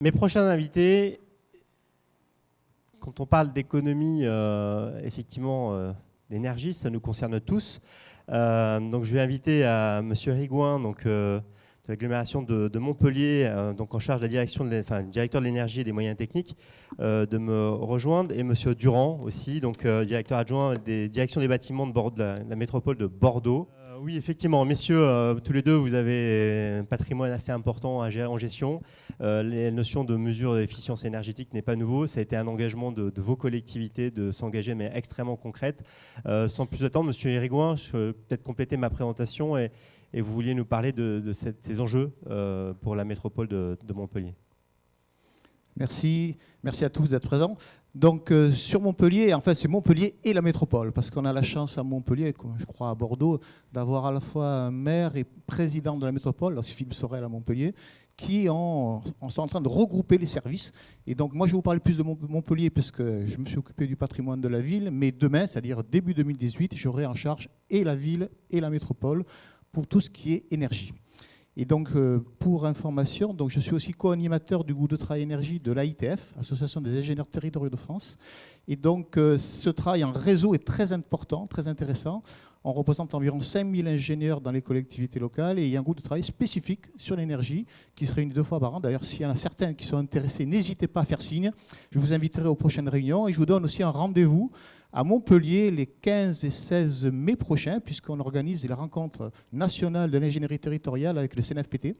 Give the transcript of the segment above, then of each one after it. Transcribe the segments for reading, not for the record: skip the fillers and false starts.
Mes prochains invités, quand on parle d'économie, d'énergie, ça nous concerne tous. Donc je vais inviter à Monsieur Rigouin, de l'agglomération de Montpellier, donc en charge de la direction, directeur de l'énergie et des moyens techniques, de me rejoindre, et Monsieur Durand aussi, directeur adjoint des directions des bâtiments de la métropole de Bordeaux. Oui, effectivement, messieurs, tous les deux, vous avez un patrimoine assez important à gérer en gestion. La notion de mesure d'efficience énergétique n'est pas nouveau. Ça a été un engagement de vos collectivités de s'engager, mais extrêmement concrète. Sans plus attendre, Monsieur Hérigouin, je vais peut-être compléter ma présentation et vous vouliez nous parler de ces enjeux pour la métropole de Montpellier. Merci à tous d'être présents. Donc sur Montpellier, en fait c'est Montpellier et la métropole, parce qu'on a la chance à Montpellier, comme je crois à Bordeaux, d'avoir à la fois un maire et président de la métropole, Philippe Sorel à Montpellier, qui sont en train de regrouper les services. Et donc moi je vais vous parler plus de Montpellier, parce que je me suis occupé du patrimoine de la ville, mais demain, c'est-à-dire début 2018, j'aurai en charge et la ville et la métropole pour tout ce qui est énergie. Et donc, pour information, donc je suis aussi co-animateur du groupe de travail énergie de l'AITF, Association des ingénieurs territoriaux de France. Et donc, ce travail en réseau est très important, très intéressant. On représente environ 5000 ingénieurs dans les collectivités locales et il y a un groupe de travail spécifique sur l'énergie qui se réunit 2 fois par an. D'ailleurs, s'il y en a certains qui sont intéressés, n'hésitez pas à faire signe. Je vous inviterai aux prochaines réunions et je vous donne aussi un rendez-vous à Montpellier les 15 et 16 mai prochains, puisqu'on organise la rencontre nationale de l'ingénierie territoriale avec le CNFPT.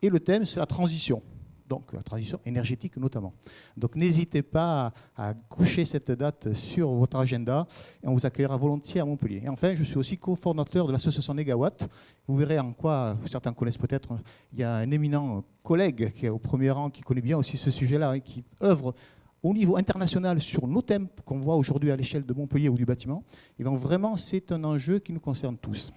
Et le thème, c'est la transition, donc la transition énergétique notamment. Donc n'hésitez pas à coucher cette date sur votre agenda et on vous accueillera volontiers à Montpellier. Et enfin, je suis aussi cofondateur de l'association Négawatt. Vous verrez en quoi, certains connaissent peut-être, il y a un éminent collègue qui est au premier rang, qui connaît bien aussi ce sujet-là et qui œuvre au niveau international sur nos thèmes qu'on voit aujourd'hui à l'échelle de Montpellier ou du bâtiment. Et donc vraiment, c'est un enjeu qui nous concerne tous.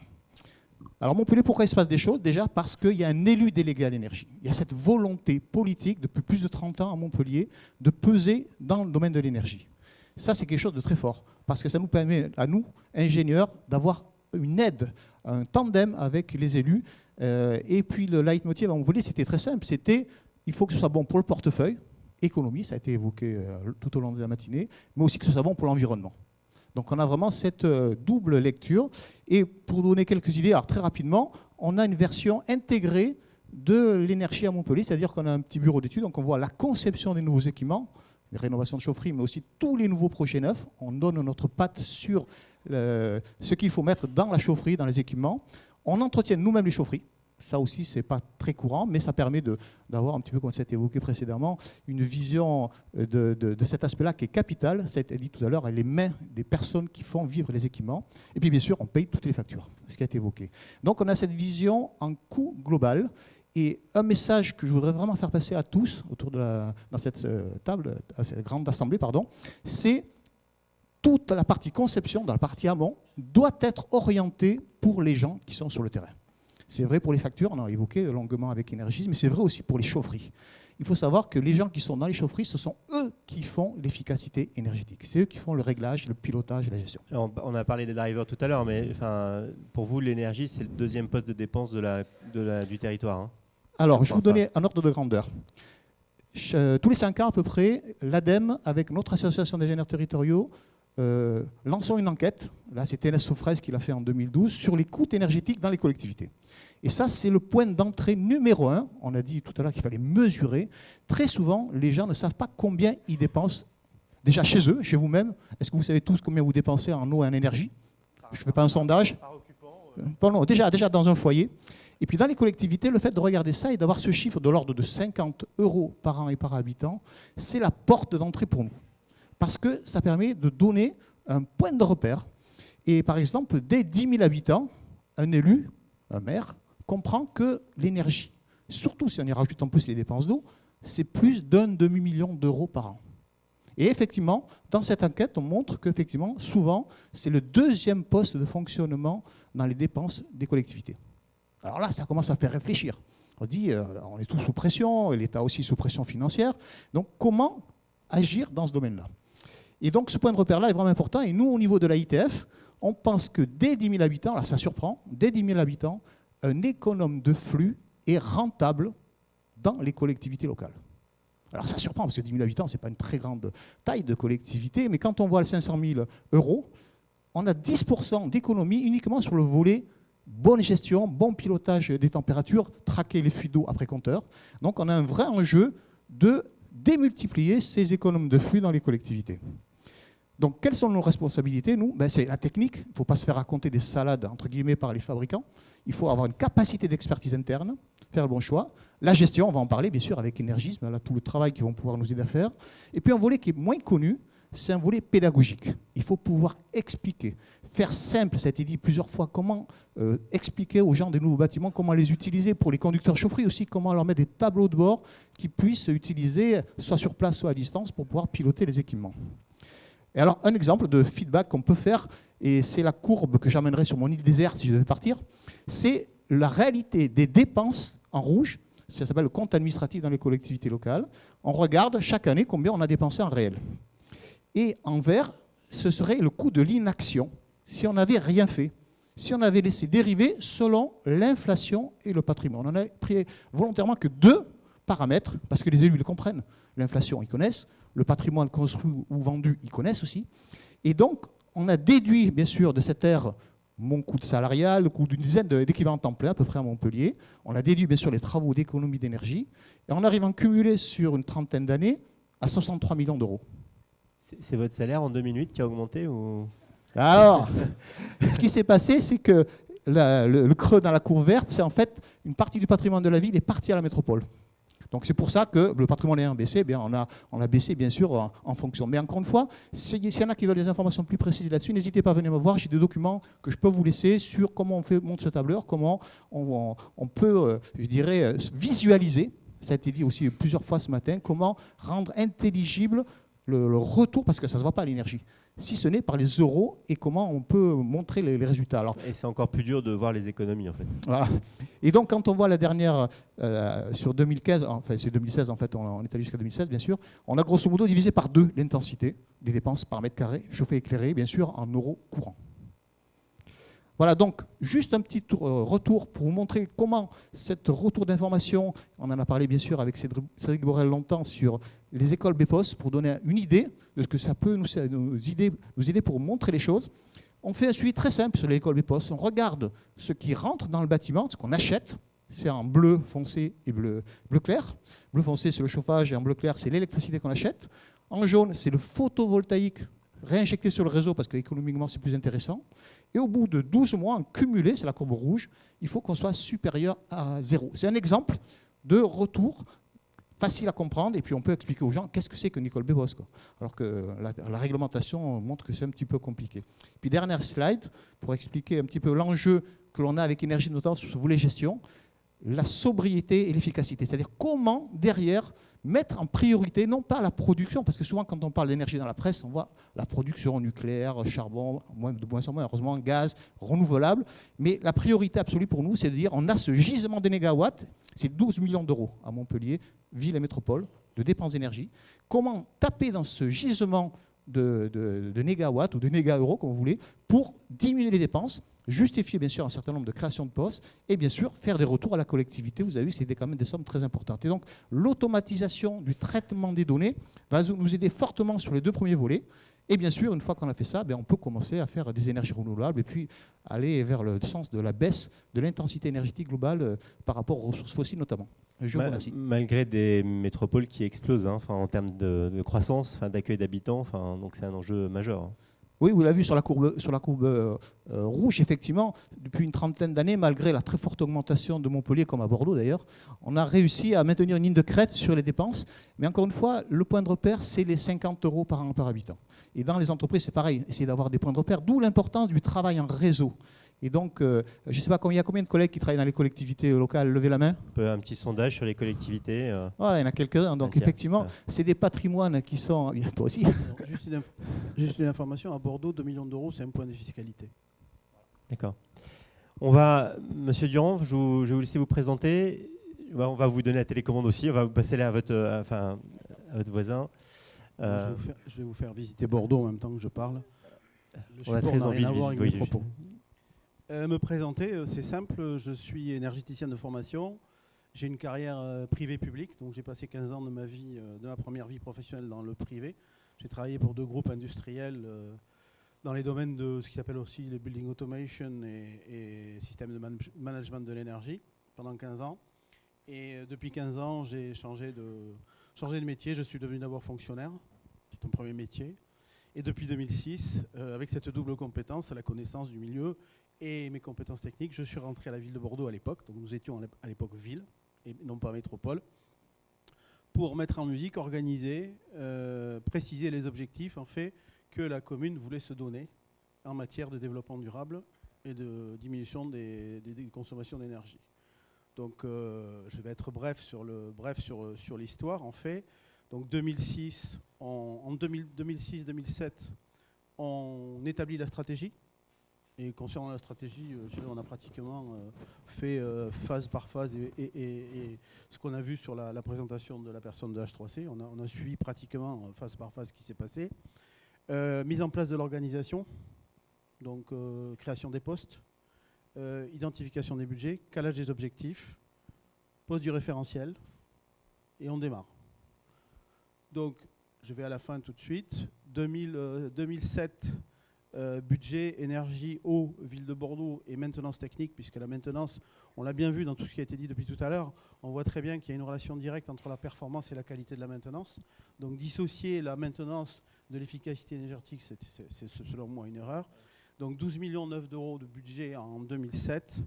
Alors Montpellier, pourquoi il se passe des choses? Déjà parce qu'il y a un élu délégué à l'énergie. Il y a cette volonté politique depuis plus de 30 ans à Montpellier de peser dans le domaine de l'énergie. Ça, c'est quelque chose de très fort, parce que ça nous permet, à nous, ingénieurs, d'avoir une aide, un tandem avec les élus. Et puis le leitmotiv à Montpellier, c'était très simple. C'était, il faut que ce soit bon pour le portefeuille, économie, ça a été évoqué tout au long de la matinée, mais aussi que ce soit bon pour l'environnement. Donc on a vraiment cette double lecture. Et pour donner quelques idées, alors très rapidement, on a une version intégrée de l'énergie à Montpellier, c'est-à-dire qu'on a un petit bureau d'études, donc on voit la conception des nouveaux équipements, les rénovations de chaufferie, mais aussi tous les nouveaux projets neufs. On donne notre patte sur ce qu'il faut mettre dans la chaufferie, dans les équipements. On entretient nous-mêmes les chaufferies. Ça aussi, ce n'est pas très courant, mais ça permet d'avoir un petit peu, comme ça a été évoqué précédemment, une vision de cet aspect-là qui est capital. Ça a été dit tout à l'heure, les mains des personnes qui font vivre les équipements. Et puis, bien sûr, on paye toutes les factures, ce qui a été évoqué. Donc, on a cette vision en coût global. Et un message que je voudrais vraiment faire passer à tous autour dans cette table, à cette grande assemblée, c'est toute la partie conception, dans la partie amont, doit être orientée pour les gens qui sont sur le terrain. C'est vrai pour les factures, on en a évoqué longuement avec Énergie, mais c'est vrai aussi pour les chaufferies. Il faut savoir que les gens qui sont dans les chaufferies, ce sont eux qui font l'efficacité énergétique. C'est eux qui font le réglage, le pilotage et la gestion. Alors, on a parlé des drivers tout à l'heure, mais pour vous, l'énergie, c'est le deuxième poste de dépense du territoire. Hein. Alors, je vais vous donner un ordre de grandeur. Tous les 5 ans à peu près, l'ADEME, avec notre association d'ingénieurs territoriaux, lançons une enquête, là c'était TNS Sofres qui l'a fait en 2012, sur les coûts énergétiques dans les collectivités. Et ça, c'est le point d'entrée numéro 1. On a dit tout à l'heure qu'il fallait mesurer. Très souvent, les gens ne savent pas combien ils dépensent, déjà chez eux, chez vous-même. Est-ce que vous savez tous combien vous dépensez en eau et en énergie? Je ne fais pas un sondage. Non, déjà dans un foyer. Et puis dans les collectivités, le fait de regarder ça et d'avoir ce chiffre de l'ordre de 50 € par an et par habitant, c'est la porte d'entrée pour nous. Parce que ça permet de donner un point de repère. Et par exemple, dès 10 000 habitants, un élu, un maire, comprend que l'énergie, surtout si on y rajoute en plus les dépenses d'eau, c'est plus d'un demi-million d'euros par an. Et effectivement, dans cette enquête, on montre qu'effectivement, souvent, c'est le deuxième poste de fonctionnement dans les dépenses des collectivités. Alors là, ça commence à faire réfléchir. On dit, on est tous sous pression, l'État aussi sous pression financière. Donc, comment agir dans ce domaine-là? Et donc, ce point de repère-là est vraiment important. Et nous, au niveau de l'AITF, on pense que dès 10 000 habitants, là, ça surprend, dès 10 000 habitants, un économe de flux est rentable dans les collectivités locales. Alors ça surprend, parce que 10 000 habitants, ce n'est pas une très grande taille de collectivité, mais quand on voit les 500 000 euros, on a 10% d'économie uniquement sur le volet bonne gestion, bon pilotage des températures, traquer les fuites d'eau après compteur. Donc on a un vrai enjeu de démultiplier ces économes de flux dans les collectivités. Donc quelles sont nos responsabilités, nous? C'est la technique, il ne faut pas se faire raconter des salades entre guillemets par les fabricants, il faut avoir une capacité d'expertise interne, faire le bon choix. La gestion, on va en parler bien sûr avec Énergisme, là, tout le travail qu'ils vont pouvoir nous aider à faire. Et puis un volet qui est moins connu, c'est un volet pédagogique. Il faut pouvoir expliquer, faire simple, ça a été dit plusieurs fois, comment expliquer aux gens des nouveaux bâtiments, comment les utiliser pour les conducteurs chauffeurs aussi, comment leur mettre des tableaux de bord qui puissent utiliser soit sur place, soit à distance pour pouvoir piloter les équipements. Et alors, un exemple de feedback qu'on peut faire, et c'est la courbe que j'amènerai sur mon île déserte si je devais partir, c'est la réalité des dépenses en rouge, ça s'appelle le compte administratif dans les collectivités locales. On regarde chaque année combien on a dépensé en réel. Et en vert, ce serait le coût de l'inaction, si on n'avait rien fait, si on avait laissé dériver selon l'inflation et le patrimoine. On n'a pris volontairement que 2 paramètres, parce que les élus le comprennent. L'inflation, ils connaissent. Le patrimoine construit ou vendu, ils connaissent aussi. Et donc, on a déduit, bien sûr, de cette ère, mon coût de salarial, le coût d'une dizaine d'équivalents temps plein, à peu près à Montpellier. On a déduit, bien sûr, les travaux d'économie d'énergie. Et on arrive à en cumuler sur une trentaine d'années à 63 millions d'euros. C'est votre salaire en 2008 qui a augmenté ou... Alors, ce qui s'est passé, c'est que le creux dans la cour verte, c'est en fait une partie du patrimoine de la ville est partie à la métropole. Donc c'est pour ça que le patrimoine ayant baissé, on a baissé bien sûr en fonction. Mais encore une fois, s'il y en a qui veulent des informations plus précises là-dessus, n'hésitez pas à venir me voir. J'ai des documents que je peux vous laisser sur comment on monte ce tableur, comment on peut, je dirais, visualiser. Ça a été dit aussi plusieurs fois ce matin, comment rendre intelligible le retour, parce que ça ne se voit pas à l'énergie, si ce n'est par les euros et comment on peut montrer les résultats. Alors, et c'est encore plus dur de voir les économies en fait. Voilà. Et donc quand on voit la dernière sur 2015, enfin c'est 2016 en fait, on est allé jusqu'à 2016 bien sûr, on a grosso modo divisé par 2 l'intensité des dépenses par mètre carré, chauffé éclairé bien sûr en euros courants. Voilà, donc juste un petit retour pour vous montrer comment cet retour d'information, on en a parlé bien sûr avec Cédric Borel longtemps sur les écoles BPOS pour donner une idée de ce que ça peut nous aider pour montrer les choses. On fait un suivi très simple sur les écoles BPOS. On regarde ce qui rentre dans le bâtiment, ce qu'on achète. C'est en bleu foncé et bleu clair. Bleu foncé, c'est le chauffage et en bleu clair, c'est l'électricité qu'on achète. En jaune, c'est le photovoltaïque réinjecté sur le réseau parce qu'économiquement, c'est plus intéressant. Et au bout de 12 mois, en cumulé, c'est la courbe rouge, il faut qu'on soit supérieur à 0. C'est un exemple de retour facile à comprendre, et puis on peut expliquer aux gens qu'est-ce que c'est qu'une école BPOS, quoi. Alors que la réglementation montre que c'est un petit peu compliqué. Puis dernière slide, pour expliquer un petit peu l'enjeu que l'on a avec Énergie, notamment sur ce volet gestion, la sobriété et l'efficacité. C'est-à-dire comment, derrière, mettre en priorité, non pas la production, parce que souvent quand on parle d'énergie dans la presse, on voit la production nucléaire, charbon, de moins en moins, heureusement, gaz, renouvelable, mais la priorité absolue pour nous, c'est de dire on a ce gisement de mégawatts, c'est 12 millions d'euros à Montpellier, ville et métropole, de dépenses d'énergie. Comment taper dans ce gisement de négawatts ou de néga-euros, comme vous voulez, pour diminuer les dépenses, justifier bien sûr un certain nombre de créations de postes et bien sûr faire des retours à la collectivité. Vous avez vu, c'était quand même des sommes très importantes. Et donc l'automatisation du traitement des données va nous aider fortement sur les 2 premiers volets. Et bien sûr, une fois qu'on a fait ça, on peut commencer à faire des énergies renouvelables et puis aller vers le sens de la baisse de l'intensité énergétique globale par rapport aux ressources fossiles notamment. Je vous remercie. Malgré des métropoles qui explosent en termes de croissance, d'accueil d'habitants, donc c'est un enjeu majeur. Oui, vous l'avez vu sur la courbe rouge, effectivement, depuis une trentaine d'années, malgré la très forte augmentation de Montpellier, comme à Bordeaux d'ailleurs, on a réussi à maintenir une ligne de crête sur les dépenses. Mais encore une fois, le point de repère, c'est les 50 euros par an par habitant. Et dans les entreprises, c'est pareil, essayer d'avoir des points de repère, d'où l'importance du travail en réseau. Et donc, je ne sais pas il y a combien de collègues qui travaillent dans les collectivités locales, levez la main. Un petit sondage sur les collectivités. Voilà, il y en a quelques-uns. Donc, effectivement, c'est des patrimoines qui sont... Toi aussi. Juste une information, à Bordeaux, 2 millions d'euros, c'est un point de fiscalité. D'accord. Monsieur Durand, je vais vous laisser vous présenter. On va vous donner la télécommande aussi. On va vous passer là à votre voisin. Je vais vous faire visiter Bordeaux en même temps que je parle. On a très envie de me présenter, c'est simple, je suis énergéticien de formation. J'ai une carrière privée-publique, donc j'ai passé 15 ans de ma vie, de ma première vie professionnelle dans le privé. J'ai travaillé pour 2 groupes industriels dans les domaines de ce qui s'appelle aussi les building automation et système de management de l'énergie pendant 15 ans. Et depuis 15 ans, j'ai changé de métier. Je suis devenu d'abord fonctionnaire, c'est un premier métier. Et depuis 2006, avec cette double compétence, la connaissance du milieu et mes compétences techniques, je suis rentré à la ville de Bordeaux à l'époque. Donc nous étions à l'époque ville et non pas métropole, pour mettre en musique, organiser, préciser les objectifs en fait que la commune voulait se donner en matière de développement durable et de diminution des consommations d'énergie. Donc je vais être bref sur l'histoire en fait. Donc 2006, en 2006-2007, on établit la stratégie. Et concernant la stratégie, on a pratiquement fait phase par phase et ce qu'on a vu sur la présentation de la personne de H3C, on a suivi pratiquement phase par phase ce qui s'est passé. Mise en place de l'organisation, donc création des postes, identification des budgets, calage des objectifs, pose du référentiel et on démarre. Donc je vais à la fin tout de suite. 2007, budget, énergie, eau, ville de Bordeaux et maintenance technique, puisque la maintenance, on l'a bien vu dans tout ce qui a été dit depuis tout à l'heure, on voit très bien qu'il y a une relation directe entre la performance et la qualité de la maintenance. Donc dissocier la maintenance de l'efficacité énergétique, c'est selon moi une erreur. Donc 12,9 millions d'euros de budget en 2007,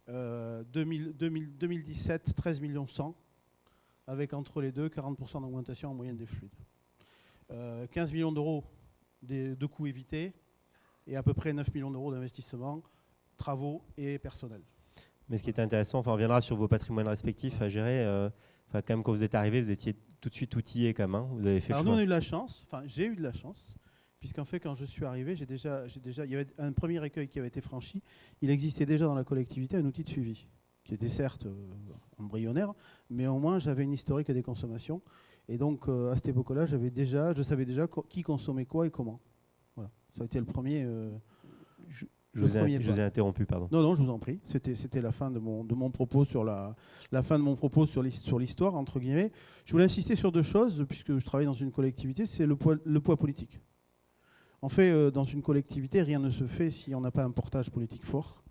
2017, 13,1 millions, avec entre les deux 40% d'augmentation en moyenne des fluides. 15 millions d'euros de coûts évités et à peu près 9 millions d'euros d'investissement, travaux et personnel. Mais ce qui est intéressant, on reviendra sur vos patrimoines respectifs à gérer. Quand même, quand vous êtes arrivé, vous étiez tout de suite outillé quand même. Vous avez fait Alors nous, on a eu de la chance, j'ai eu de la chance, puisqu'en fait, quand je suis arrivé, il y avait un premier écueil qui avait été franchi. Il existait déjà dans la collectivité un outil de suivi, qui était certes embryonnaire, mais au moins j'avais une historique des consommations. Et donc, à cette époque-là, je savais déjà qui consommait quoi et comment. Voilà. Ça a été le premier. Je vous ai interrompu, pardon. Non, je vous en prie. C'était la fin de mon propos sur l'histoire, entre guillemets. Je voulais insister sur 2 choses, puisque je travaille dans une collectivité, c'est le poids politique. En fait, dans une collectivité, rien ne se fait si on n'a pas un portage politique fort.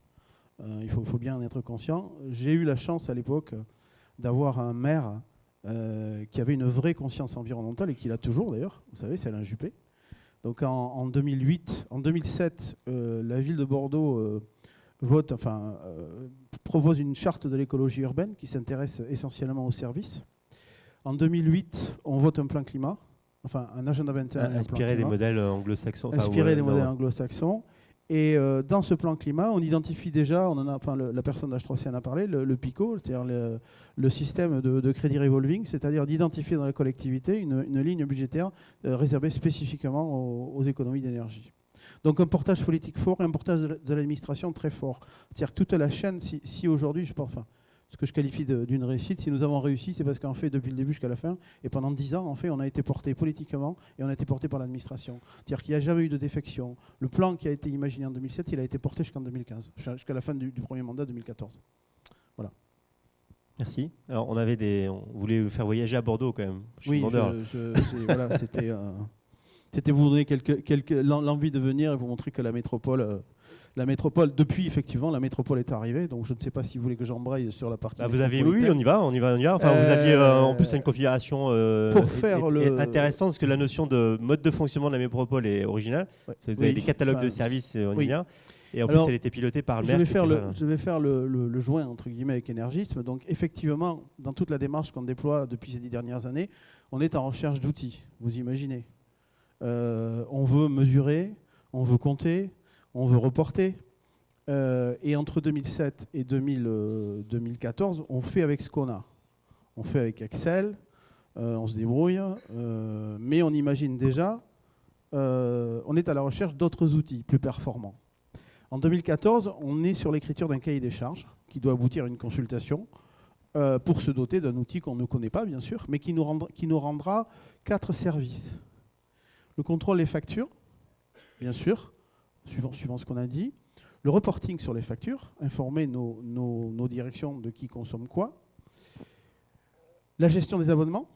Il faut bien en être conscient. J'ai eu la chance à l'époque d'avoir un maire qui avait une vraie conscience environnementale et qui l'a toujours d'ailleurs, vous savez, c'est Alain Juppé. Donc en 2007, la ville de Bordeaux propose une charte de l'écologie urbaine qui s'intéresse essentiellement aux services. En 2008, on vote un plan climat, un agenda 21. Inspiré des modèles anglo-saxons. Inspiré des modèles anglo-saxons. Et dans ce plan climat, on identifie déjà, la personne d'H3C en a parlé, le PICO, c'est-à-dire le système de crédit revolving, c'est-à-dire d'identifier dans la collectivité une ligne budgétaire réservée spécifiquement aux économies d'énergie. Donc un portage politique fort et un portage de l'administration très fort. C'est-à-dire que toute la chaîne, si aujourd'hui, je pense, ce que je qualifie d'une réussite, si nous avons réussi, c'est parce qu'en fait, depuis le début jusqu'à la fin, et pendant 10 ans, en fait, on a été porté politiquement et on a été porté par l'administration. C'est-à-dire qu'il n'y a jamais eu de défection. Le plan qui a été imaginé en 2007, il a été porté jusqu'en 2015, jusqu'à la fin du premier mandat 2014. Voilà. Merci. Alors, on voulait vous faire voyager à Bordeaux quand même. Oui, voilà, c'était vous donner l'envie de venir et vous montrer que la métropole, depuis effectivement, la métropole est arrivée. Donc je ne sais pas si vous voulez que j'embraye sur la partie. Oui, on y va. Enfin, vous aviez en plus une configuration intéressante parce que la notion de mode de fonctionnement de la métropole est originale. Ouais. Vous avez des catalogues de services, on y vient. Et en plus, elle était pilotée par le maire. Je vais faire le joint entre guillemets avec Énergisme. Donc effectivement, dans toute la démarche qu'on déploie depuis ces 10 dernières années, on est en recherche d'outils. Vous imaginez. On veut mesurer, on veut compter, on veut reporter. Et entre 2007 et 2014, on fait avec ce qu'on a. On fait avec Excel, on se débrouille, mais on imagine déjà, on est à la recherche d'autres outils plus performants. En 2014, on est sur l'écriture d'un cahier des charges qui doit aboutir à une consultation pour se doter d'un outil qu'on ne connaît pas, bien sûr, mais qui nous rendra 4 services. Le contrôle des factures, bien sûr, suivant ce qu'on a dit. Le reporting sur les factures, informer nos directions de qui consomme quoi. La gestion des abonnements,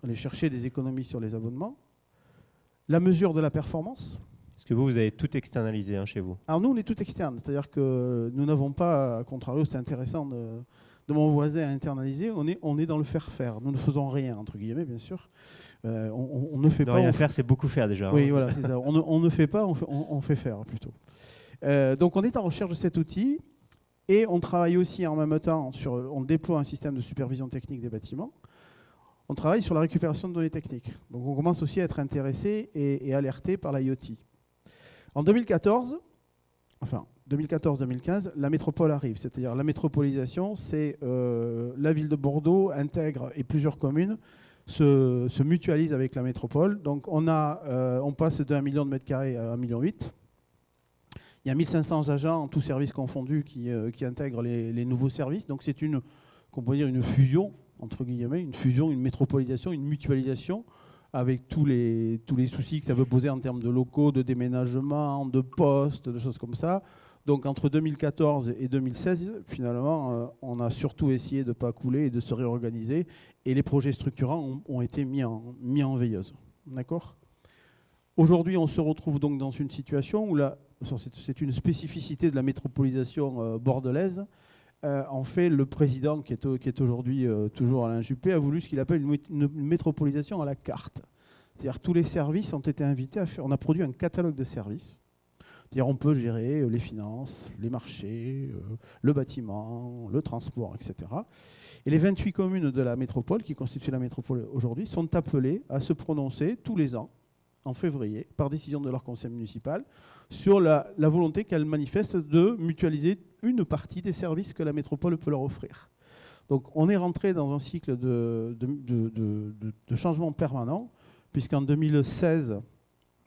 aller chercher des économies sur les abonnements. La mesure de la performance. Est-ce que vous avez tout externalisé chez vous? Alors nous, on est tout externe, c'est-à-dire que nous n'avons pas, à contrario, c'est intéressant de mon voisin à internaliser, on est dans le faire-faire. Nous ne faisons rien, entre guillemets, bien sûr. On ne fait pas... Rien faire, c'est beaucoup faire déjà. Oui, voilà, c'est ça. On ne fait pas, on fait faire plutôt. Donc on est en recherche de cet outil et on travaille aussi en même temps on déploie un système de supervision technique des bâtiments. On travaille sur la récupération de données techniques. Donc on commence aussi à être intéressé et alerté par l'IoT. En 2014-2015, la métropole arrive. C'est-à-dire la métropolisation, c'est la ville de Bordeaux intègre et plusieurs communes se mutualisent avec la métropole. Donc on passe de 1 million de mètres carrés à 1,8 million. Il y a 1500 agents, tous services confondus, qui intègrent les nouveaux services. Donc c'est une fusion, entre guillemets, une métropolisation, une mutualisation, avec tous les soucis que ça peut poser en termes de locaux, de déménagement, de postes, de choses comme ça. Donc entre 2014 et 2016, finalement, on a surtout essayé de ne pas couler et de se réorganiser. Et les projets structurants ont été mis en veilleuse. D'accord ? Aujourd'hui, on se retrouve donc dans une situation où c'est une spécificité de la métropolisation bordelaise. En fait, le président, qui est aujourd'hui toujours Alain Juppé, a voulu ce qu'il appelle une métropolisation à la carte. C'est-à-dire tous les services ont été invités à faire. On a produit un catalogue de services. C'est-à-dire on peut gérer les finances, les marchés, le bâtiment, le transport, etc. Et les 28 communes de la métropole, qui constituent la métropole aujourd'hui, sont appelées à se prononcer tous les ans, en février, par décision de leur conseil municipal, sur la volonté qu'elles manifestent de mutualiser une partie des services que la métropole peut leur offrir. Donc on est rentré dans un cycle de changement permanent, puisqu'en 2016,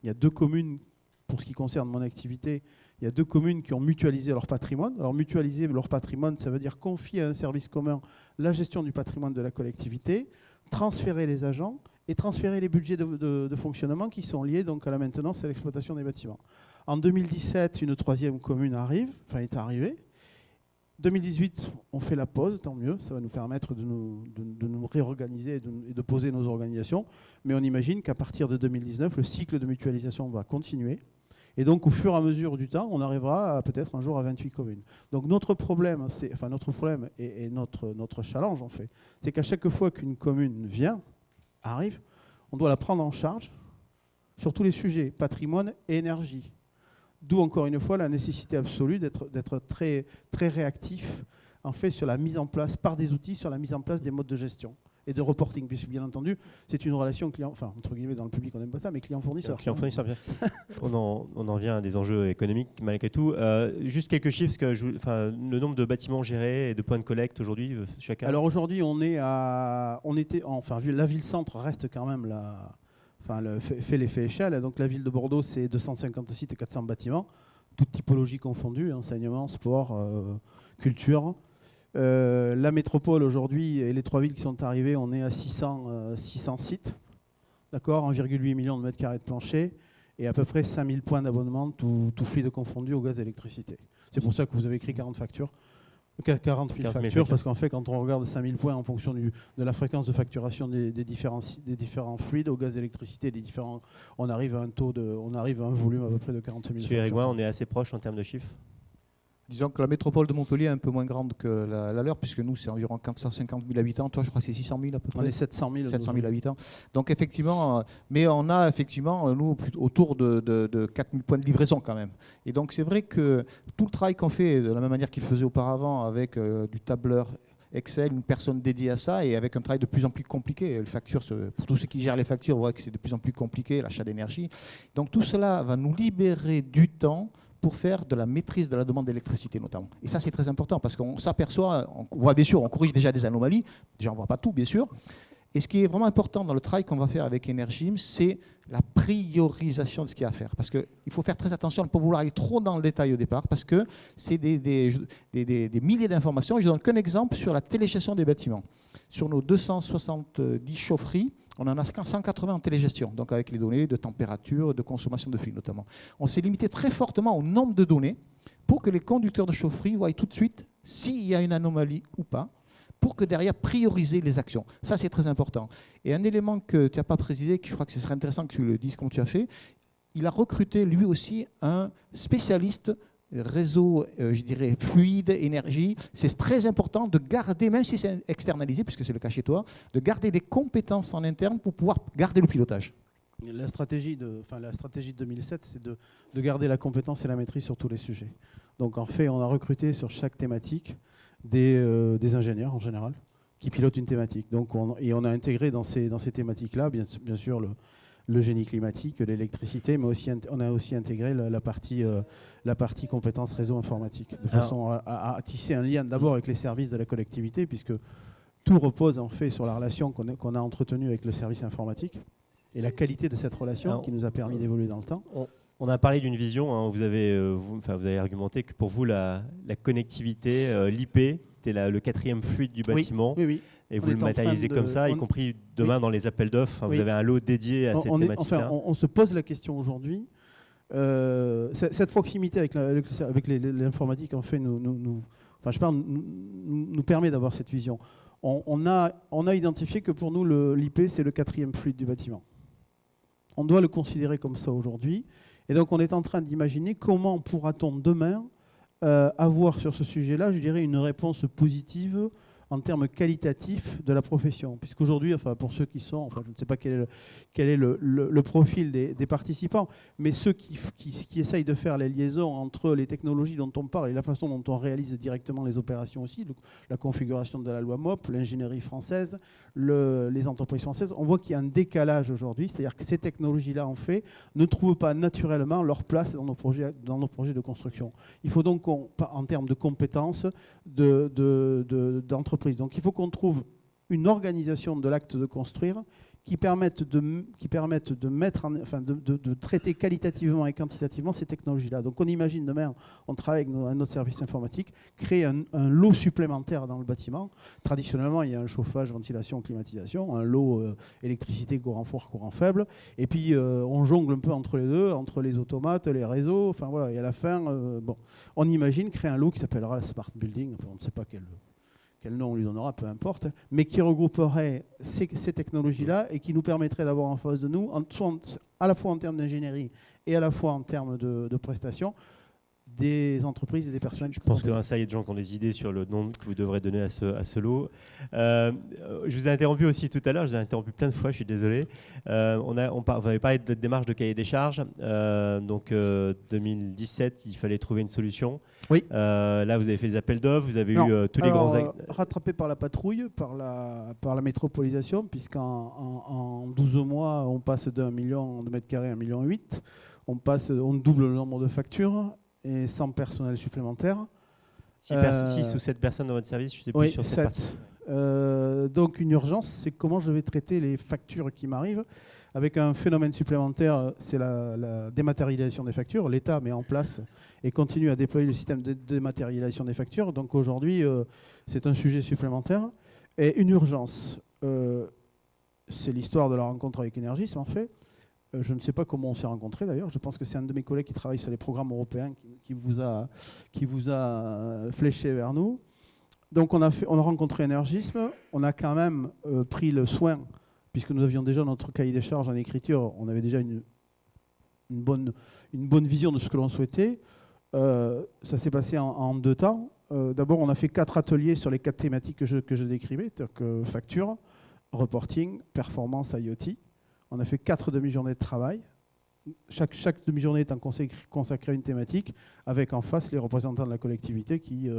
il y a 2 communes, pour ce qui concerne mon activité, il y a 2 communes qui ont mutualisé leur patrimoine. Alors mutualiser leur patrimoine, ça veut dire confier à un service commun la gestion du patrimoine de la collectivité, transférer les agents et transférer les budgets de fonctionnement qui sont liés donc à la maintenance et à l'exploitation des bâtiments. En 2017, une 3e commune est arrivée. 2018, on fait la pause, tant mieux, ça va nous permettre de nous réorganiser et de poser nos organisations. Mais on imagine qu'à partir de 2019, le cycle de mutualisation va continuer. Et donc, au fur et à mesure du temps, on arrivera peut-être un jour à 28 communes. Donc, notre problème et notre challenge, en fait, c'est qu'à chaque fois qu'une commune arrive, on doit la prendre en charge sur tous les sujets, patrimoine et énergie. D'où, encore une fois, la nécessité absolue d'être très, très réactif, en fait, sur la mise en place, par des outils, sur la mise en place des modes de gestion et de reporting, puisque bien entendu, c'est une relation client, enfin, entre guillemets, dans le public, on n'aime pas ça, mais client-fournisseur. Client-fournisseur, bien. on en vient à des enjeux économiques, malgré tout. Juste quelques chiffres, parce que le nombre de bâtiments gérés et de points de collecte aujourd'hui, chacun. Alors aujourd'hui, la ville-centre reste quand même fait l'effet échelle. Donc la ville de Bordeaux, c'est 250 sites et 400 bâtiments, toutes typologies confondues, enseignement, sport, culture. La métropole aujourd'hui et les 3 villes qui sont arrivées, on est à 600 sites, d'accord, 1,8 million de mètres carrés de plancher et à peu près 5000 points d'abonnement, tout fluide confondu au gaz et électricité. C'est pour ça que vous avez écrit 40 factures. 40 000 factures, parce qu'en fait, quand on regarde 5000 points en fonction de la fréquence de facturation des différents fluides, au gaz, électricité, on arrive à un volume à peu près de 40 000. Monsieur Hérigoin, on est assez proche en termes de chiffres. Disons que la métropole de Montpellier est un peu moins grande que la leur, puisque nous, c'est environ 450 000 habitants. Toi, je crois que c'est 600 000 à peu près. On est 700 000 habitants. Donc, effectivement, mais on a effectivement, nous, autour de 4 000 points de livraison quand même. Et donc, c'est vrai que tout le travail qu'on fait, de la même manière qu'il faisait auparavant, avec du tableur Excel, une personne dédiée à ça, et avec un travail de plus en plus compliqué. Les factures, pour tous ceux qui gèrent les factures, on voit que c'est de plus en plus compliqué, l'achat d'énergie. Donc, tout cela va nous libérer du temps pour faire de la maîtrise de la demande d'électricité notamment. Et ça, c'est très important parce qu'on s'aperçoit, on voit bien sûr, on corrige déjà des anomalies, déjà on ne voit pas tout bien sûr. Et ce qui est vraiment important dans le travail qu'on va faire avec Energym, c'est la priorisation de ce qu'il y a à faire. Parce qu'il faut faire très attention à ne pas vouloir aller trop dans le détail au départ, parce que c'est des milliers d'informations. Je ne donne qu'un exemple sur la télégestion des bâtiments. Sur nos 270 chaufferies, on en a 180 en télégestion, donc avec les données de température, de consommation de fluide notamment. On s'est limité très fortement au nombre de données pour que les conducteurs de chaufferie voient tout de suite s'il y a une anomalie ou pas, pour que derrière, prioriser les actions. Ça, c'est très important. Et un élément que tu n'as pas précisé, que je crois que ce serait intéressant que tu le dises comme tu as fait, il a recruté lui aussi un spécialiste réseau, je dirais, fluide, énergie. C'est très important de garder, même si c'est externalisé, puisque c'est le cas chez toi, de garder des compétences en interne pour pouvoir garder le pilotage. La stratégie de 2007, c'est de garder la compétence et la maîtrise sur tous les sujets. Donc en fait, on a recruté sur chaque thématique des ingénieurs en général qui pilotent une thématique. Donc on a intégré dans ces thématiques-là, bien sûr, le génie climatique, l'électricité, mais aussi, on a aussi intégré la partie compétences réseau informatique, de façon à tisser un lien d'abord avec les services de la collectivité, puisque tout repose en fait sur la relation qu'on a entretenue avec le service informatique et la qualité de cette relation qui nous a permis d'évoluer dans le temps. On a parlé d'une vision, hein, vous avez argumenté que pour vous, la connectivité, l'IP, c'était le 4e fluide du bâtiment. Oui. Et vous le matérialisez comme ça, y compris demain dans les appels d'offres. Vous avez un lot dédié à cette thématique-là. On se pose la question aujourd'hui. Cette proximité avec l'informatique, en fait, nous permet d'avoir cette vision. On a identifié que pour nous, l'IP, c'est le 4e fluide du bâtiment. On doit le considérer comme ça aujourd'hui. Et donc, on est en train d'imaginer comment pourra-t-on demain avoir sur ce sujet-là, je dirais, une réponse positive en termes qualitatifs de la profession. Puisqu'aujourd'hui, pour ceux qui sont, je ne sais pas quel est le profil des participants, mais ceux qui essayent de faire les liaisons entre les technologies dont on parle et la façon dont on réalise directement les opérations aussi, la configuration de la loi MOP, l'ingénierie française, les entreprises françaises, on voit qu'il y a un décalage aujourd'hui, c'est-à-dire que ces technologies-là, en fait, ne trouvent pas naturellement leur place dans nos projets de construction. Il faut donc, en termes de compétences, d'entreprise. Donc il faut qu'on trouve une organisation de l'acte de construire qui permette de traiter qualitativement et quantitativement ces technologies-là. Donc on imagine demain, on travaille avec notre service informatique, créer un lot supplémentaire dans le bâtiment. Traditionnellement, il y a un chauffage, ventilation, climatisation, un lot électricité, courant fort, courant faible. Et puis on jongle un peu entre les deux, entre les automates, les réseaux. Enfin voilà, et à la fin, on imagine créer un lot qui s'appellera la Smart Building. Enfin, on ne sait pas quel nom on lui donnera, peu importe, mais qui regrouperait ces technologies-là et qui nous permettrait d'avoir en face de nous, à la fois en termes d'ingénierie et à la fois en termes de prestations, des entreprises et des personnes. Je pense que ça y est de gens qui ont des idées sur le nom que vous devrez donner à ce lot. Je vous ai interrompu aussi tout à l'heure, je vous ai interrompu plein de fois, je suis désolé. Vous avez parlé de démarche de cahier des charges. Donc 2017, il fallait trouver une solution. Oui. Là, vous avez fait des appels d'offres, vous avez eu tous les grands... rattrapé par la patrouille, par la métropolisation, puisqu'en 12 mois, on passe d'1 million de mètres carrés à 1,8 million. On double le nombre de factures et 100 personnels supplémentaires. 6 ou 7 personnes dans votre service, je ne sais plus sur cette partie. Donc une urgence, c'est comment je vais traiter les factures qui m'arrivent. Avec un phénomène supplémentaire, c'est la dématérialisation des factures. L'État met en place et continue à déployer le système de dématérialisation des factures. Donc aujourd'hui, c'est un sujet supplémentaire. Et une urgence, c'est l'histoire de la rencontre avec Énergis, en fait. Je ne sais pas comment on s'est rencontrés d'ailleurs. Je pense que c'est un de mes collègues qui travaille sur les programmes européens qui vous a fléché vers nous. Donc on a rencontré Énergisme. On a quand même pris le soin, puisque nous avions déjà notre cahier des charges en écriture, on avait déjà une bonne vision de ce que l'on souhaitait. Ça s'est passé en 2 temps. D'abord, on a fait 4 ateliers sur les 4 thématiques que je décrivais, c'est-à-dire que facture, reporting, performance, IoT. On a fait 4 demi-journées de travail. Chaque demi-journée étant consacrée à une thématique, avec en face les représentants de la collectivité qui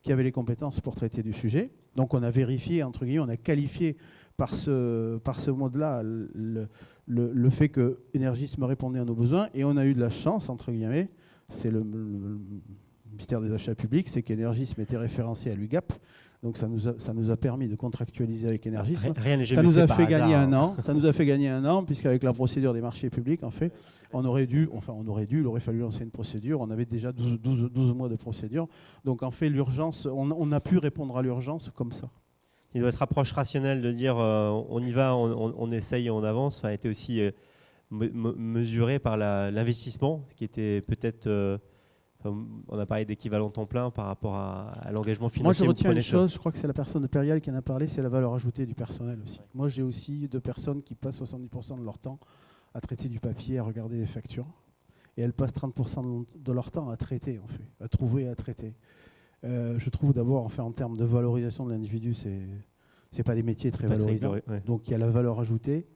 avaient les compétences pour traiter du sujet. Donc on a vérifié, entre guillemets, on a qualifié par ce mode-là le fait que Énergisme répondait à nos besoins. Et on a eu de la chance, entre guillemets, c'est le ministère des Achats publics, c'est qu'Énergisme était référencé à l'UGAP. Donc ça nous a permis de contractualiser avec Énergisme. Ça nous a fait gagner un an. Ça nous a fait gagner un an, puisqu'avec la procédure des marchés publics, en fait, il aurait fallu lancer une procédure. On avait déjà 12 mois de procédure. Donc en fait, l'urgence, on a pu répondre à l'urgence comme ça. Et votre approche rationnelle de dire on y va, on essaye, on avance, a été aussi mesurée par l'investissement, qui était peut-être On a parlé d'équivalent temps plein par rapport à l'engagement financier. Moi, je retiens vous prenez une chose, je crois que c'est la personne de Perial qui en a parlé, c'est la valeur ajoutée du personnel aussi. Moi, j'ai aussi 2 personnes qui passent 70% de leur temps à traiter du papier, à regarder les factures. Et elles passent 30% de leur temps à traiter, en fait, à trouver et à traiter. Je trouve d'abord, en termes de valorisation de l'individu, c'est pas des métiers très valorisants. Donc, il y a la valeur ajoutée.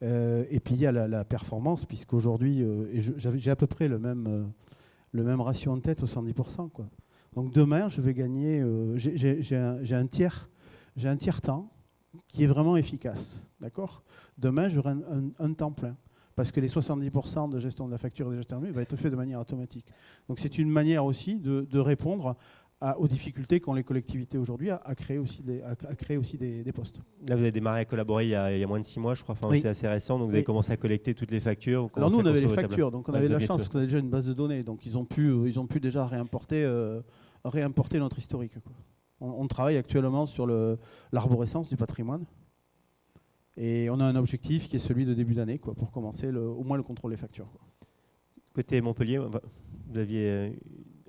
Et puis, il y a la performance, puisqu'aujourd'hui, j'ai à peu près le même ratio en tête, 70%, quoi. Donc demain, je vais gagner, j'ai un tiers temps qui est vraiment efficace. D'accord ? Demain, j'aurai un temps plein. Parce que les 70% de gestion de la facture et de gestion va être fait de manière automatique. Donc c'est une manière aussi de répondre aux difficultés qu'ont les collectivités aujourd'hui à créer aussi des postes. Là, vous avez démarré à collaborer il y a moins de 6 mois, je crois. Enfin, oui. C'est assez récent. Donc vous avez commencé à collecter toutes les factures. Alors nous, on avait les factures. Donc on avait la chance parce qu'on avait déjà une base de données. Donc ils ont pu déjà réimporter notre historique, quoi. On travaille actuellement sur l'arborescence du patrimoine. Et on a un objectif qui est celui de début d'année, quoi, pour commencer au moins le contrôle des factures, quoi. Côté Montpellier, vous aviez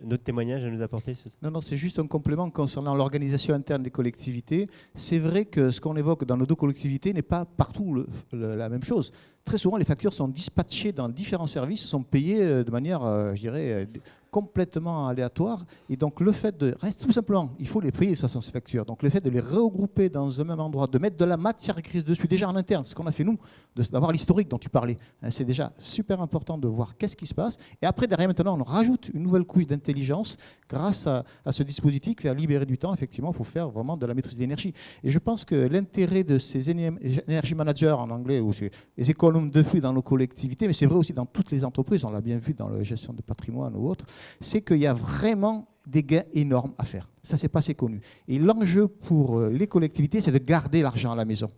un autre témoignage à nous apporter? Non, c'est juste un complément concernant l'organisation interne des collectivités. C'est vrai que ce qu'on évoque dans nos 2 collectivités n'est pas partout la même chose. Très souvent, les factures sont dispatchées dans différents services, sont payées de manière, je dirais, complètement aléatoire. Et donc, le fait de... Reste tout simplement, il faut les payer, ces factures. Donc, le fait de les regrouper dans un même endroit, de mettre de la matière grise dessus, déjà en interne, ce qu'on a fait nous, d'avoir l'historique dont tu parlais, hein, c'est déjà super important de voir qu'est-ce qui se passe. Et après, derrière, maintenant, on rajoute une nouvelle couche d'intelligence grâce à ce dispositif qui a libéré du temps, effectivement, pour faire vraiment de la maîtrise de l'énergie. Et je pense que l'intérêt de ces energy managers, en anglais, ou les économes de flux dans nos collectivités, mais c'est vrai aussi dans toutes les entreprises, on l'a bien vu dans la gestion de patrimoine ou autre, c'est qu'il y a vraiment des gains énormes à faire. Ça, c'est pas assez connu. Et l'enjeu pour les collectivités, c'est de garder l'argent à la maison.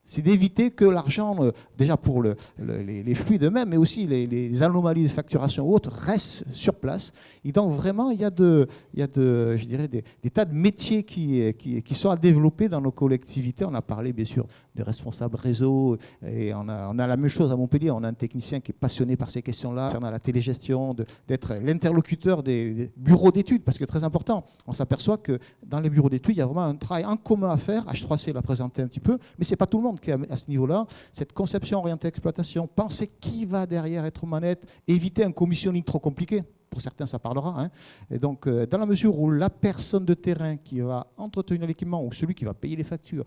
C'est d'éviter que l'argent, déjà pour les flux d'eux-mêmes, mais aussi les anomalies de facturation ou autres, restent sur place. Et donc vraiment, il y a je dirais, des tas de métiers qui sont à développer dans nos collectivités. On a parlé bien sûr des responsables réseau, et on a la même chose à Montpellier. On a un technicien qui est passionné par ces questions-là. On a la télégestion, d'être l'interlocuteur des bureaux d'études, parce que très important, on s'aperçoit que dans les bureaux d'études, il y a vraiment un travail en commun à faire. H3C l'a présenté un petit peu, mais ce n'est pas tout le monde qui est à ce niveau-là. Cette conception orientée exploitation, penser qui va derrière être aux manettes, éviter un commissioning trop compliqué. Pour certains, ça parlera. Hein. Et donc, dans la mesure où la personne de terrain qui va entretenir l'équipement ou celui qui va payer les factures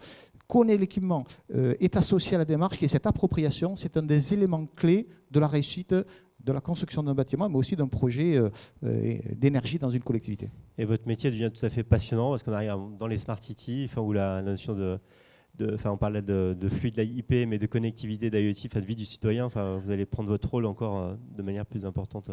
connaît l'équipement, est associé à la démarche, qui est cette appropriation, c'est un des éléments clés de la réussite de la construction d'un bâtiment, mais aussi d'un projet d'énergie dans une collectivité. Et votre métier devient tout à fait passionnant parce qu'on arrive dans les smart cities, où la notion on parlait de flux de l'IP, mais de connectivité d'IoT, de vie du citoyen. Vous allez prendre votre rôle encore de manière plus importante.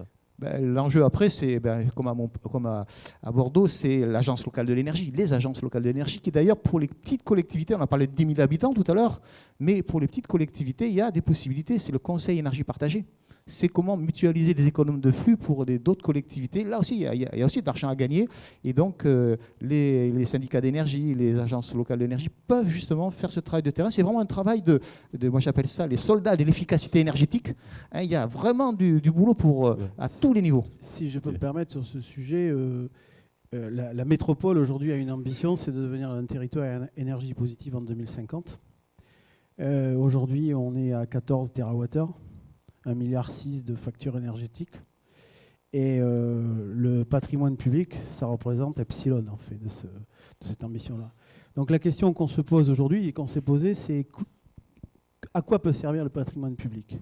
L'enjeu après, c'est comme à Bordeaux, c'est l'agence locale de l'énergie, les agences locales de l'énergie, qui d'ailleurs pour les petites collectivités, on a parlé de 10 000 habitants tout à l'heure, mais pour les petites collectivités, il y a des possibilités, c'est le conseil énergie partagée. C'est comment mutualiser des économes de flux pour d'autres collectivités. Là aussi, il y a aussi de l'argent à gagner. Et donc, les syndicats d'énergie, les agences locales d'énergie peuvent justement faire ce travail de terrain. C'est vraiment un travail moi j'appelle ça les soldats de l'efficacité énergétique. Hein, il y a vraiment du boulot à tous les niveaux. Si je peux me permettre sur ce sujet, la métropole aujourd'hui a une ambition, c'est de devenir un territoire à énergie positive en 2050. Aujourd'hui, on est à 14 TWh. 1,6 milliard de factures énergétiques. Et le patrimoine public, ça représente epsilon, en fait, de cette ambition-là. Donc la question qu'on se pose aujourd'hui et qu'on s'est posée, c'est à quoi peut servir le patrimoine public ?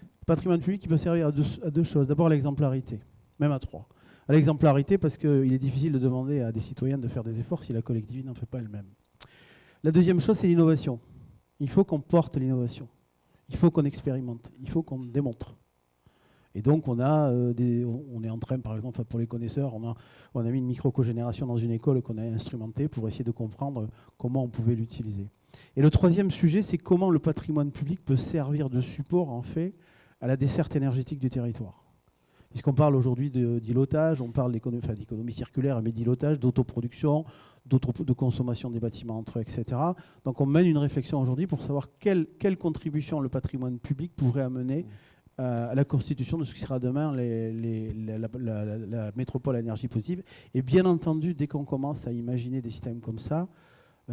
Le patrimoine public, il peut servir à 2 choses. D'abord, l'exemplarité, même à 3. À l'exemplarité, parce qu'il est difficile de demander à des citoyens de faire des efforts si la collectivité n'en fait pas elle-même. La deuxième chose, c'est l'innovation. Il faut qu'on porte l'innovation. Il faut qu'on expérimente, il faut qu'on démontre. Et donc, on est en train, par exemple, pour les connaisseurs, on a mis une micro-cogénération dans une école qu'on a instrumentée pour essayer de comprendre comment on pouvait l'utiliser. Et le troisième sujet, c'est comment le patrimoine public peut servir de support, en fait, à la desserte énergétique du territoire. Puisqu'on parle aujourd'hui d'îlotage, on parle d'économie circulaire, mais d'îlotage, d'autoproduction, de consommation des bâtiments entre eux, etc. Donc on mène une réflexion aujourd'hui pour savoir quelle contribution le patrimoine public pourrait amener à la constitution de ce qui sera demain la métropole à énergie positive. Et bien entendu, dès qu'on commence à imaginer des systèmes comme ça,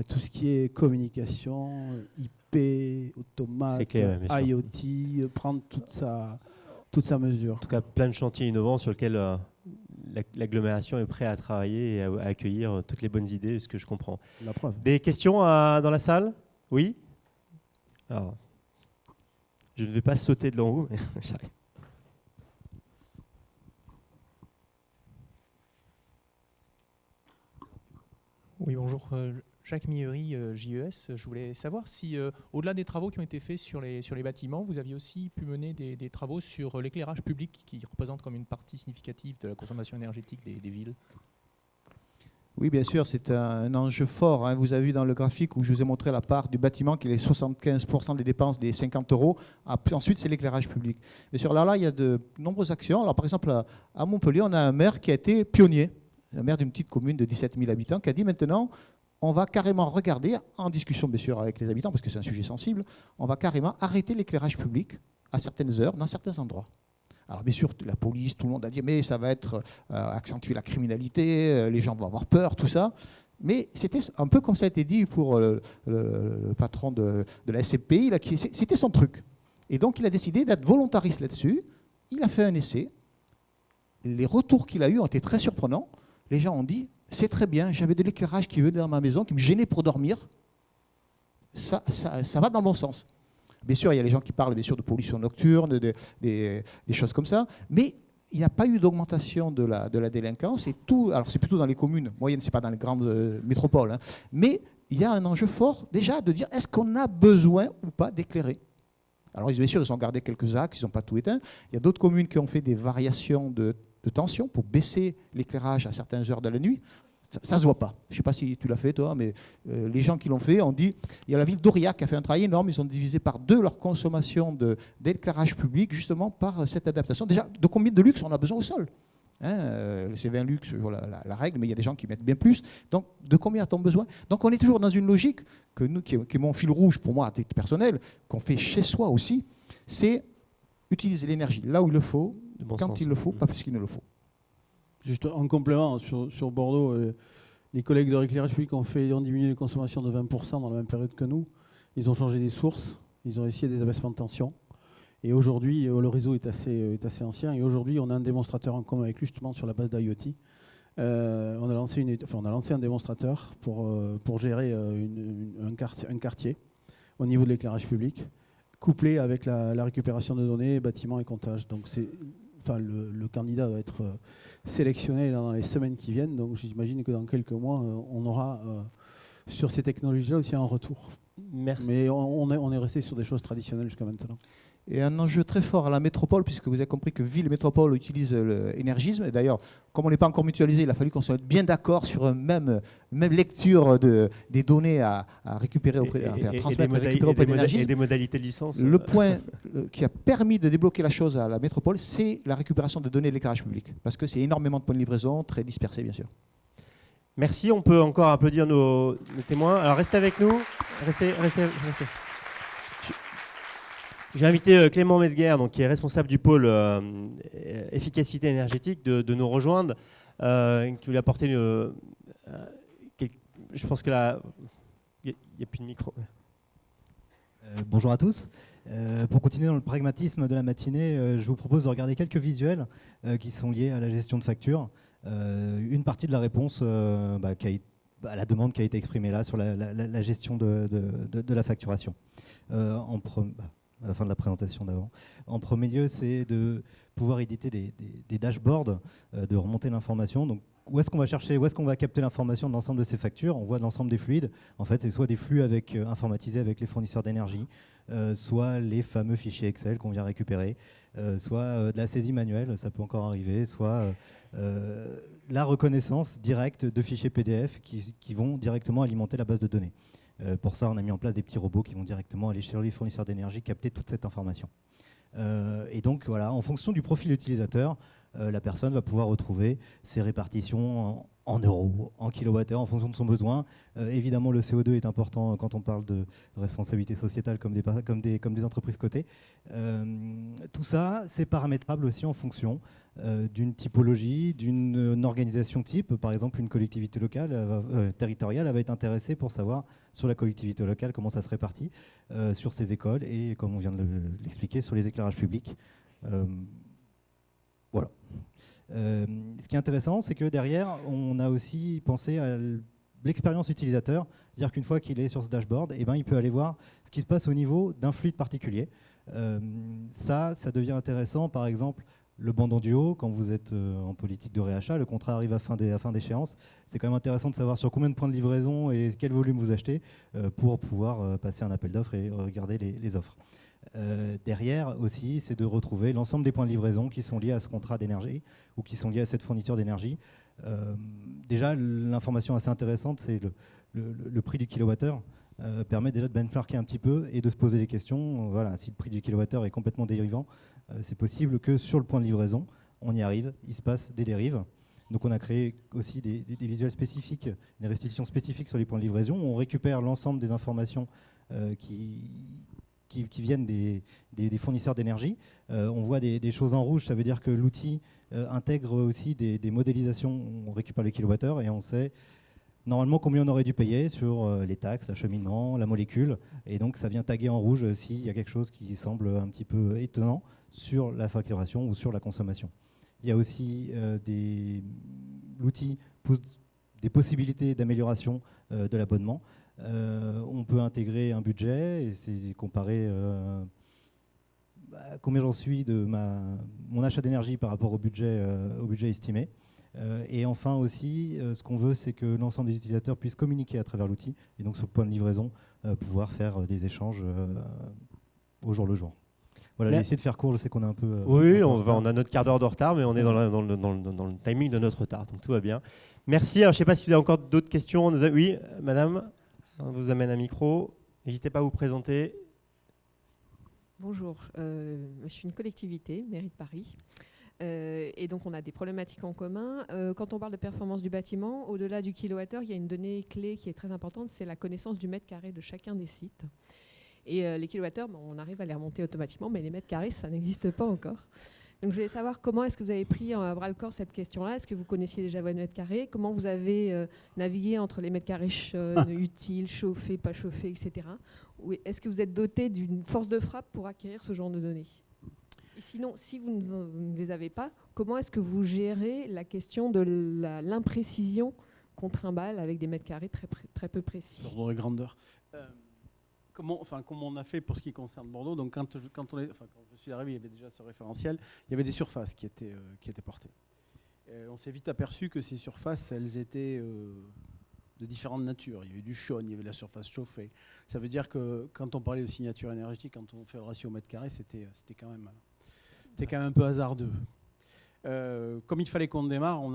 tout ce qui est communication, IP, automate, clair, IoT, prendre toute sa mesure. En tout cas, plein de chantiers innovants sur lesquels l'agglomération est prête à travailler et à accueillir toutes les bonnes idées, ce que je comprends. La preuve. Des questions dans la salle? Oui? Alors, je ne vais pas sauter devant vous, mais j'arrive. Oui, bonjour. Jacques Millery, JES. Je voulais savoir si, au-delà des travaux qui ont été faits sur les bâtiments, vous aviez aussi pu mener des travaux sur l'éclairage public qui représente comme une partie significative de la consommation énergétique des villes. Oui, bien sûr, c'est un enjeu fort. Vous avez vu dans le graphique où je vous ai montré la part du bâtiment qui est 75% des dépenses des 50 euros. Ensuite, c'est l'éclairage public. Bien sûr, là, il y a de nombreuses actions. Alors, par exemple, à Montpellier, on a un maire qui a été pionnier, un maire d'une petite commune de 17 000 habitants, qui a dit maintenant, on va carrément regarder, en discussion bien sûr avec les habitants, parce que c'est un sujet sensible, on va carrément arrêter l'éclairage public à certaines heures, dans certains endroits. Alors bien sûr, la police, tout le monde a dit mais ça va être accentuer la criminalité, les gens vont avoir peur, tout ça. Mais c'était un peu comme ça a été dit pour le patron de la SCPI, c'était son truc. Et donc il a décidé d'être volontariste là-dessus. Il a fait un essai. Les retours qu'il a eus ont été très surprenants. Les gens ont dit c'est très bien, j'avais de l'éclairage qui venait dans ma maison, qui me gênait pour dormir. Ça va dans le bon sens. Bien sûr, il y a les gens qui parlent bien sûr de pollution nocturne, des choses comme ça, mais il n'y a pas eu d'augmentation de la délinquance. Et tout, alors c'est plutôt dans les communes moyennes, ce n'est pas dans les grandes métropoles, mais il y a un enjeu fort déjà de dire est-ce qu'on a besoin ou pas d'éclairer. Alors bien sûr, ils ont gardé quelques axes, ils n'ont pas tout éteint. Il y a d'autres communes qui ont fait des variations de tension pour baisser l'éclairage à certaines heures de la nuit. Ça ne se voit pas. Je ne sais pas si tu l'as fait, toi, mais les gens qui l'ont fait ont dit... Il y a la ville d'Aurillac qui a fait un travail énorme. Ils ont divisé par 2 leur consommation d'éclairage public, justement par cette adaptation. Déjà, de combien de luxe on a besoin au sol? C'est 20 luxe, la règle, mais il y a des gens qui mettent bien plus. Donc, de combien a-t-on besoin? Donc, on est toujours dans une logique qui est mon fil rouge pour moi, à titre personnel, qu'on fait chez soi aussi, c'est utiliser l'énergie là où il le faut, quand il le faut, pas plus qu'il ne le faut. Juste en complément, sur Bordeaux, les collègues de l'éclairage public ont diminué les consommations de 20% dans la même période que nous. Ils ont changé des sources, ils ont essayé des abaissements de tension. Et aujourd'hui, le réseau est assez ancien. Et aujourd'hui, on a un démonstrateur en commun avec lui, justement, sur la base d'IoT. On a lancé un démonstrateur pour gérer un quartier au niveau de l'éclairage public, couplé avec la récupération de données, bâtiments et comptage. Donc le candidat va être sélectionné dans les semaines qui viennent. Donc j'imagine que dans quelques mois, on aura sur ces technologies-là aussi un retour. Merci. Mais on est resté sur des choses traditionnelles jusqu'à maintenant. Et un enjeu très fort à la métropole, puisque vous avez compris que ville et métropole utilisent l'énergisme. Et d'ailleurs, comme on n'est pas encore mutualisé, il a fallu qu'on soit bien d'accord sur une même lecture des données à récupérer à transmettre et récupérer auprès d'énergie. Et des modalités de licence. Le point qui a permis de débloquer la chose à la métropole, c'est la récupération de données de l'éclairage public. Parce que c'est énormément de points de livraison, très dispersés, bien sûr. Merci, on peut encore applaudir nos témoins. Alors restez avec nous. Restez. J'ai invité Clément Mesguer, donc, qui est responsable du pôle efficacité énergétique, de nous rejoindre, qui voulait apporter je pense que là, il n'y a plus de micro. Bonjour à tous. Pour continuer dans le pragmatisme de la matinée, je vous propose de regarder quelques visuels qui sont liés à la gestion de factures. Une partie de la réponse à la demande qui a été exprimée là sur la gestion de la facturation. À la fin de la présentation d'avant. En premier lieu, c'est de pouvoir éditer des dashboards, de remonter l'information. Donc, où est-ce qu'on va chercher, où est-ce qu'on va capter l'information de l'ensemble de ces factures? On voit l'ensemble des fluides. En fait, c'est soit des flux informatisés avec les fournisseurs d'énergie, soit les fameux fichiers Excel qu'on vient récupérer, soit de la saisie manuelle, ça peut encore arriver, soit la reconnaissance directe de fichiers PDF qui vont directement alimenter la base de données. Pour ça, on a mis en place des petits robots qui vont directement aller chez les fournisseurs d'énergie capter toute cette information. Et donc, voilà, en fonction du profil utilisateur, la personne va pouvoir retrouver ses répartitions en euros, en kilowattheure, en fonction de son besoin. Évidemment, le CO2 est important quand on parle de responsabilité sociétale comme des entreprises cotées. Tout ça, c'est paramétrable aussi en fonction d'une typologie, d'une organisation type. Par exemple, une collectivité locale, territoriale, elle va être intéressée pour savoir sur la collectivité locale comment ça se répartit, sur ses écoles et, comme on vient de l'expliquer, sur les éclairages publics. Voilà. Ce qui est intéressant, c'est que derrière, on a aussi pensé à l'expérience utilisateur, c'est-à-dire qu'une fois qu'il est sur ce dashboard, eh ben, il peut aller voir ce qui se passe au niveau d'un fluide particulier. Ça devient intéressant, par exemple, le bandeau du haut, quand vous êtes en politique de réachat, le contrat arrive à fin d'échéance, c'est quand même intéressant de savoir sur combien de points de livraison et quel volume vous achetez pour pouvoir passer un appel d'offres et regarder les offres. Derrière aussi, c'est de retrouver l'ensemble des points de livraison qui sont liés à ce contrat d'énergie ou qui sont liés à cette fourniture d'énergie. Déjà, l'information assez intéressante, c'est le prix du kilowattheure. Permet déjà de benchmarker un petit peu et de se poser des questions. Voilà, si le prix du kilowattheure est complètement dérivant, c'est possible que sur le point de livraison, on y arrive, il se passe des dérives. Donc on a créé aussi des visuels spécifiques, des restitutions spécifiques sur les points de livraison. On récupère l'ensemble des informations qui viennent des fournisseurs d'énergie. On voit des choses en rouge, ça veut dire que l'outil intègre aussi des modélisations. On récupère le kilowattheure et on sait normalement combien on aurait dû payer sur les taxes, l'acheminement, la molécule. Et donc ça vient taguer en rouge s'il y a quelque chose qui semble un petit peu étonnant sur la facturation ou sur la consommation. Il y a aussi l'outil pousse des possibilités d'amélioration de l'abonnement. On peut intégrer un budget et c'est comparer combien j'en suis de mon achat d'énergie par rapport au budget estimé. Et enfin aussi, ce qu'on veut, c'est que l'ensemble des utilisateurs puissent communiquer à travers l'outil et donc sur le point de livraison, pouvoir faire des échanges au jour le jour. Voilà, j'ai essayé de faire court, je sais qu'on est un peu... oui, on a notre quart d'heure de retard, mais on est dans le timing de notre retard, donc tout va bien. Merci. Alors, je ne sais pas si vous avez encore d'autres questions. Oui, madame, on vous amène un micro. N'hésitez pas à vous présenter. Bonjour, je suis une collectivité, mairie de Paris. Et donc on a des problématiques en commun. Quand on parle de performance du bâtiment, au-delà du kilowattheure, il y a une donnée clé qui est très importante, c'est la connaissance du mètre carré de chacun des sites. Et les kilowattheures, on arrive à les remonter automatiquement, mais les mètres carrés, ça n'existe pas encore. Donc je voulais savoir comment est-ce que vous avez pris à bras-le-corps cette question-là. Est-ce que vous connaissiez déjà votre mètre carré? Comment vous avez navigué entre les mètres carrés utiles, chauffés, pas chauffés, etc. Est-ce que vous êtes doté d'une force de frappe pour acquérir ce genre de données? Et sinon, si vous ne les avez pas, comment est-ce que vous gérez la question de l'imprécision qu'on trimballe avec des mètres carrés très peu précis? L'ordre de grandeur. Comment on a fait pour ce qui concerne Bordeaux? Donc quand je suis arrivé, il y avait déjà ce référentiel, il y avait des surfaces qui étaient portées. On s'est vite aperçu que ces surfaces, elles étaient de différentes natures. Il y avait du chaud, il y avait de la surface chauffée. Ça veut dire que quand on parlait de signature énergétique, quand on fait le ratio au mètre carré, c'était quand même un peu hasardeux. Comme il fallait qu'on démarre, on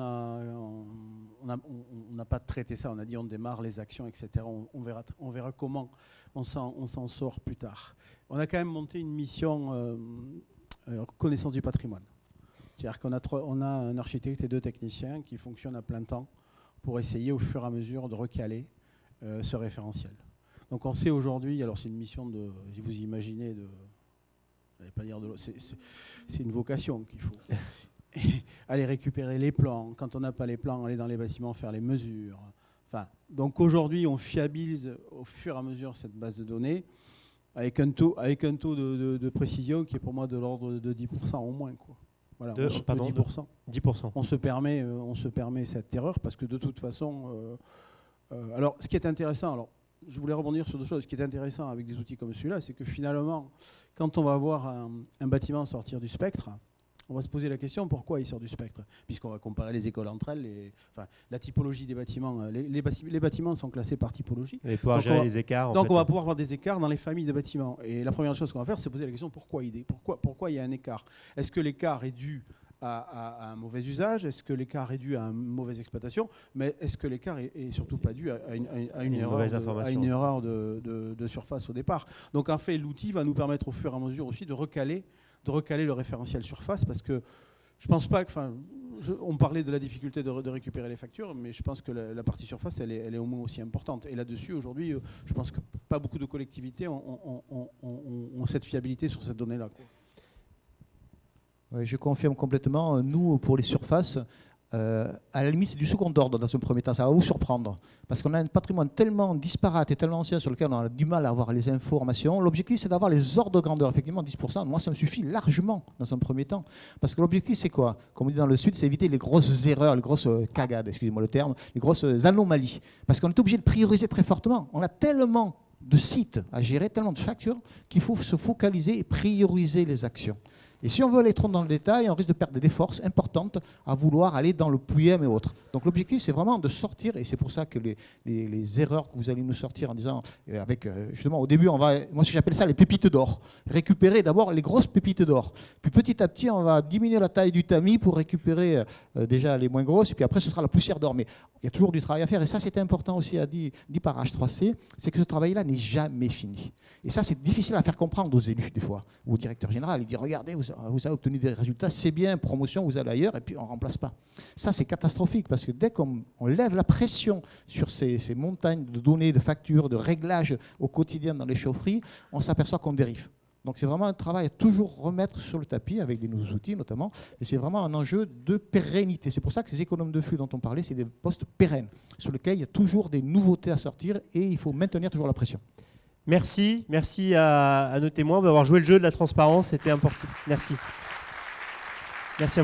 n'a pas traité ça. On a dit on démarre les actions, etc. On verra comment on s'en sort plus tard. On a quand même monté une mission connaissance du patrimoine. C'est-à-dire qu'on a un architecte et 2 techniciens qui fonctionnent à plein temps pour essayer au fur et à mesure de recaler ce référentiel. Donc on sait aujourd'hui, alors c'est une mission si vous imaginez, pas dire c'est une vocation qu'il faut. Aller récupérer les plans. Quand on n'a pas les plans, aller dans les bâtiments, faire les mesures. Donc aujourd'hui, on fiabilise au fur et à mesure cette base de données avec un taux de précision qui est pour moi de l'ordre de 10% au moins, quoi. Voilà, 10%. 10%. On se permet cette erreur parce que de toute façon... alors, ce qui est intéressant... Alors, je voulais rebondir sur 2 choses. Ce qui est intéressant avec des outils comme celui-là, c'est que finalement, quand on va voir un bâtiment sortir du spectre, on va se poser la question pourquoi il sort du spectre, puisqu'on va comparer les écoles entre elles, la typologie des bâtiments. Les bâtiments sont classés par typologie. Et pouvoir gérer les écarts. Donc on va pouvoir voir des écarts dans les familles de bâtiments. Et la première chose qu'on va faire, c'est poser la question pourquoi il y a un écart. Est-ce que l'écart est dû à un mauvais usage? Est-ce que l'écart est dû à une mauvaise exploitation? Mais est-ce que l'écart est surtout pas dû à une erreur de surface au départ? Donc en fait, l'outil va nous permettre au fur et à mesure aussi de recaler le référentiel surface, parce que Je pense pas que... On parlait de la difficulté de récupérer les factures, mais je pense que la partie surface, elle est au moins aussi importante. Et là-dessus, aujourd'hui, je pense que pas beaucoup de collectivités ont cette fiabilité sur cette donnée-là. Oui, je confirme complètement. Nous, pour les surfaces, à la limite, c'est du second ordre dans un premier temps. Ça va vous surprendre. Parce qu'on a un patrimoine tellement disparate et tellement ancien sur lequel on a du mal à avoir les informations. L'objectif, c'est d'avoir les ordres de grandeur. Effectivement, 10%, moi, ça me suffit largement dans un premier temps. Parce que l'objectif, c'est quoi? Comme on dit dans le Sud, c'est éviter les grosses erreurs, les grosses cagades, excusez-moi le terme, les grosses anomalies. Parce qu'on est obligé de prioriser très fortement. On a tellement de sites à gérer, tellement de factures, qu'il faut se focaliser et prioriser les actions. Et si on veut aller trop dans le détail, on risque de perdre des forces importantes à vouloir aller dans le PUM et autres. Donc l'objectif, c'est vraiment de sortir, et c'est pour ça que les erreurs que vous allez nous sortir en disant, avec justement au début, moi j'appelle ça les pépites d'or. Récupérer d'abord les grosses pépites d'or. Puis petit à petit, on va diminuer la taille du tamis pour récupérer déjà les moins grosses, et puis après, ce sera la poussière d'or. Mais il y a toujours du travail à faire, et ça c'est important aussi à dire par H3C, c'est que ce travail-là n'est jamais fini. Et ça, c'est difficile à faire comprendre aux élus, des fois, ou au directeur général. Il dit, regardez, vous avez obtenu des résultats, c'est bien, promotion, vous allez ailleurs, et puis on ne remplace pas. Ça, c'est catastrophique, parce que dès qu'on lève la pression sur ces montagnes de données, de factures, de réglages au quotidien dans les chaufferies, on s'aperçoit qu'on dérive. Donc c'est vraiment un travail à toujours remettre sur le tapis, avec des nouveaux outils notamment, et c'est vraiment un enjeu de pérennité. C'est pour ça que ces économes de flux dont on parlait, c'est des postes pérennes, sur lesquels il y a toujours des nouveautés à sortir, et il faut maintenir toujours la pression. Merci à nos témoins d'avoir joué le jeu de la transparence, c'était important. Merci. Merci à vous.